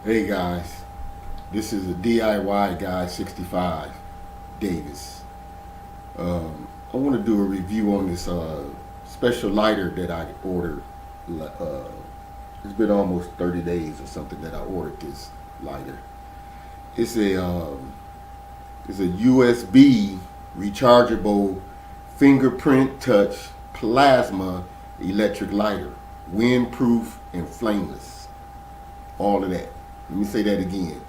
Hey guys, this is a DIY guy 65 Davis. I want to do a review on this special lighter that I ordered. It's been almost 30 days or something that I ordered this lighter. It's a USB rechargeable fingerprint touch plasma electric lighter, windproof and flameless. All of that. Let me say that again.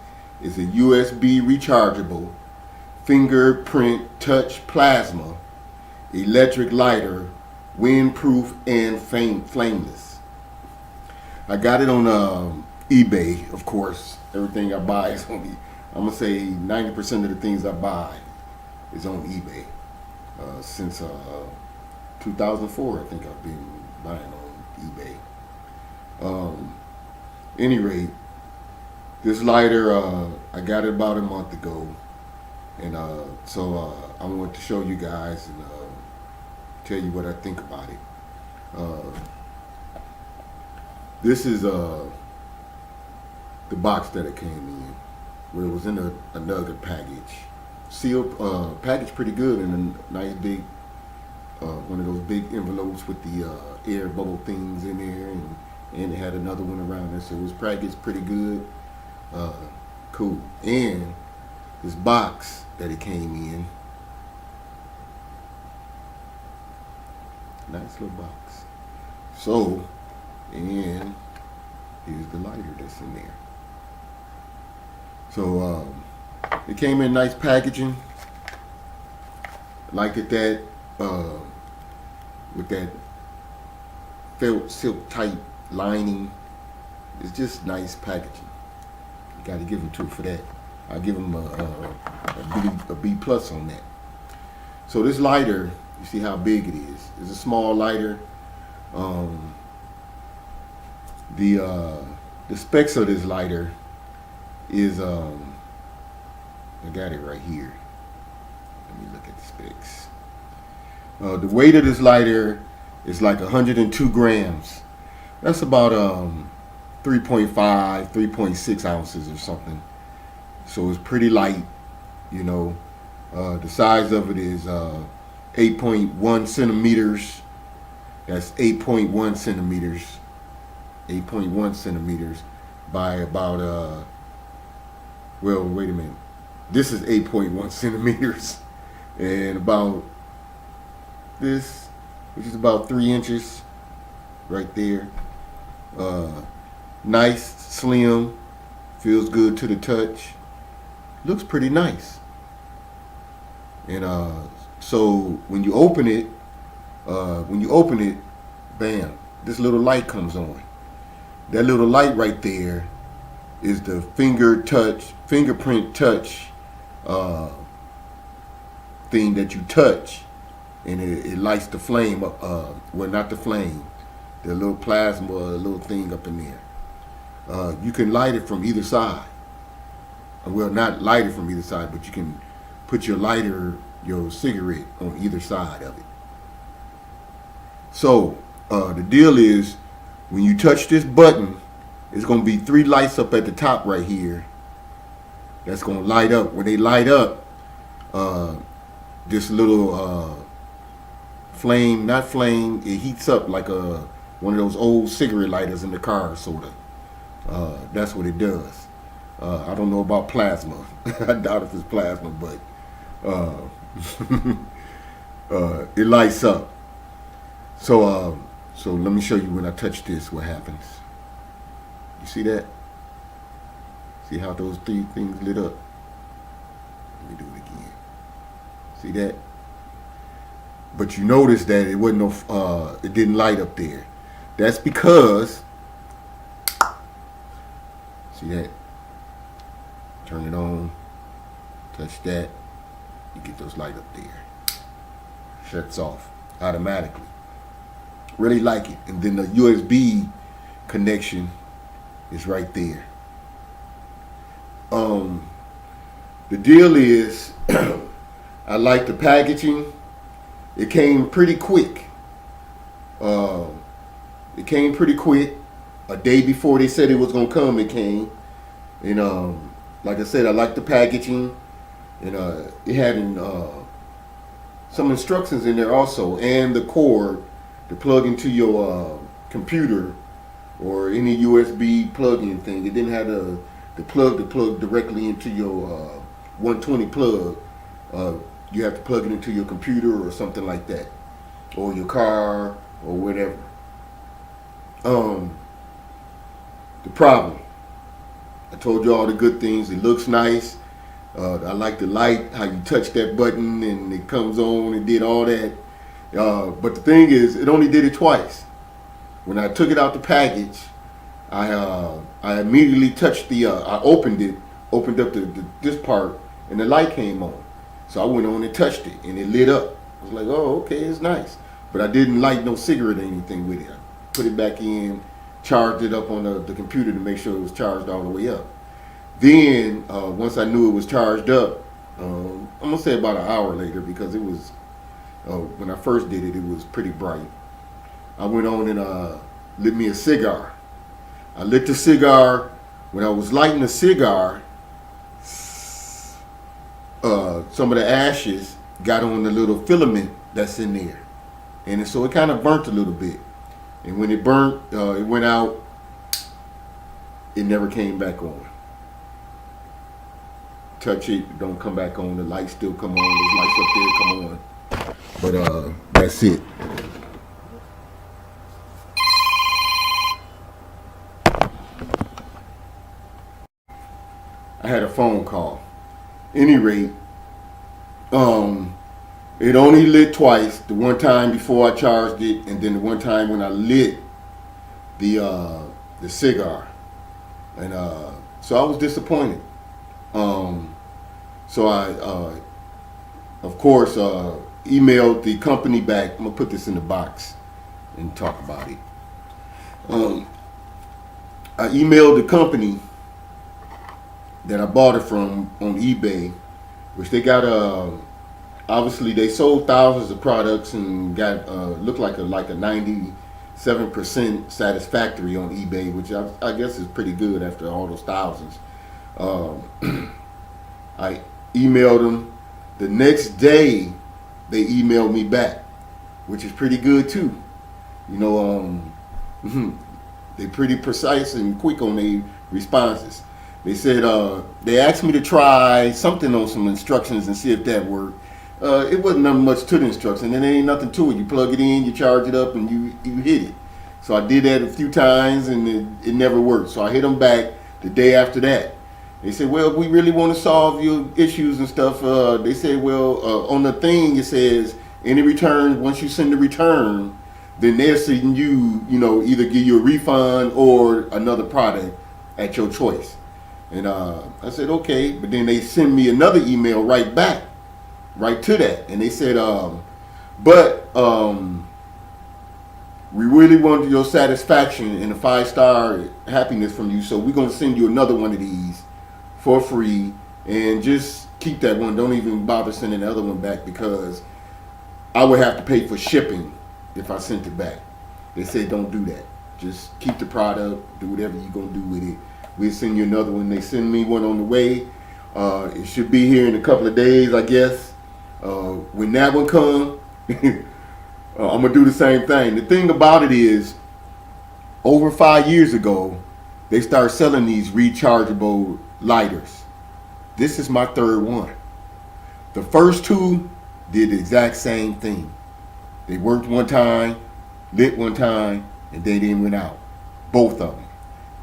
It's a USB rechargeable fingerprint touch plasma electric lighter, windproof and flameless. I got it on eBay, of course. Everything I buy is on. I'm gonna say 90% of the things I buy is on eBay. Since 2004, I think I've been buying on eBay. Any rate, this lighter I got it about a month ago, and so I want to show you guys and tell you what I think about it. This is the box that it came in, where it was in a nugget package, sealed, packaged pretty good in a nice big one of those big envelopes with the air bubble things in there, and it had another one around it, so it was packaged pretty good. Cool. And this box that it came in, nice little box. So, and here's the lighter that's in there. So it came in nice packaging. Like that with that felt silk type lining. It's just nice packaging. You got to give them to it for that. I give them a B plus on that. So this lighter, you see how big it is. It's a small lighter. The specs of this lighter is I got it right here. Let me look at the specs. The weight of this lighter is like 102 grams. That's about 3.5, 3.6 ounces or something. So it's pretty light, you know. The size of it is 8.1 centimeters. That's 8.1 centimeters. 8.1 centimeters by about, well, wait a minute. This is 8.1 centimeters. And about this, which is about 3 inches right there. Nice, slim, feels good to the touch. Looks pretty nice. And so when you open it, bam, this little light comes on. That little light right there is the fingerprint touch thing that you touch, and it lights the flame up. Well, not the flame, the little plasma, little thing up in there. You can light it from either side. Well, not light it from either side, but you can put your lighter, your cigarette on either side of it. So the deal is, when you touch this button, it's going to be 3 lights up at the top right here. That's going to light up. When they light up, this little flame, not flame, it heats up like one of those old cigarette lighters in the car, sort of. That's what it does. I don't know about plasma. I doubt if it's plasma, but it lights up. So let me show you when I touch this what happens. You see that? See how those 3 things lit up? Let me do it again. See that? But you notice that it wasn't it didn't light up there. That's because, see that? Turn it on, touch that, you get those light up there. Shuts off automatically. Really like it. And then the USB connection is right there. The deal is, I like the packaging. It came pretty quick. A day before they said it was gonna come, it came. And like I said, I like the packaging, and it had some instructions in there also, and the cord to plug into your computer or any USB plug-in thing. It didn't have the plug to plug directly into your 120 plug. You have to plug it into your computer or something like that, or your car or whatever. The problem, I told you all the good things. It looks nice. I like the light, how you touch that button and it comes on. It did all that. But the thing is, it only did it twice. When I took it out the package, I immediately touched I opened up this part, and the light came on. So I went on and touched it, and it lit up. I was like, oh, okay, it's nice. But I didn't light no cigarette or anything with it. I put it back in, charged it up on the computer to make sure it was charged all the way up. Then, once I knew it was charged up, I'm going to say about an hour later, because it was, when I first did it, it was pretty bright. I went on and lit me a cigar. I lit the cigar. When I was lighting the cigar, some of the ashes got on the little filament that's in there. And so it kind of burnt a little bit. And when it burnt, it went out. It never came back on. Touch it, don't come back on. The lights still come on. There's lights up there come on. But that's it. I had a phone call. Any rate, it only lit twice. The one time before I charged it, and then the one time when I lit the cigar. And so I was disappointed. So I, of course, emailed the company back. I'm gonna put this in the box and talk about it. I emailed the company that I bought it from on eBay, which they got obviously they sold thousands of products and got looked like a 97% satisfactory on eBay, which I guess is pretty good after all those thousands. I emailed them. The next day, they emailed me back, which is pretty good too. You know, they're pretty precise and quick on their responses. They said they asked me to try something on some instructions and see if that worked. It wasn't nothing much to the instruction, and there ain't nothing to it. You plug it in, you charge it up, and you hit it. So I did that a few times, and it never worked. So I hit them back the day after that. They said, well, we really want to solve your issues and stuff. They said, well, on the thing it says, any return, once you send the return, then they're sending you, either give you a refund or another product at your choice. And I said, okay. But then they send me another email right back, right to that. And they said, we really wanted your satisfaction and a 5-star happiness from you. So we're going to send you another one of these for free, and just keep that one. Don't even bother sending the other one back, because I would have to pay for shipping if I sent it back. They said don't do that. Just keep the product, do whatever you're going to do with it. We'll send you another one. They send me one on the way. It should be here in a couple of days, I guess. When that one comes, I'm going to do the same thing. The thing about it is, over 5 years ago, they started selling these rechargeable lighters. This is my third one. The first two did the exact same thing. They worked one time, lit one time, and they then went out. Both of them.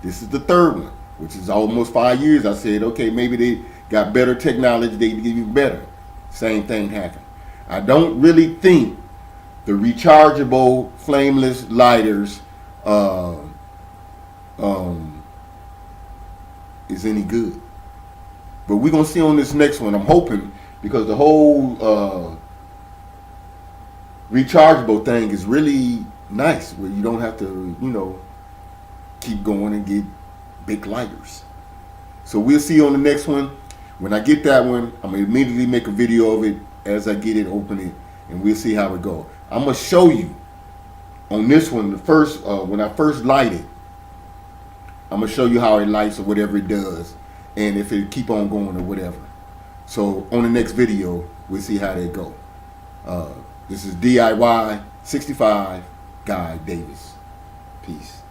This is the third one, which is almost 5 years. I said, okay, maybe they got better technology, they give you better. Same thing happened. I don't really think the rechargeable flameless lighters is any good. But we're going to see on this next one. I'm hoping, because the whole rechargeable thing is really nice, where you don't have to, keep going and get big lighters. So we'll see on the next one. When I get that one, I'm going to immediately make a video of it as I get it, open it, and we'll see how it goes. I'm going to show you on this one, the first when I first light it, I'm going to show you how it lights or whatever it does. and if it keep on going or whatever. So on the next video, we'll see how they go. This is DIY 65 Guy Davis. Peace.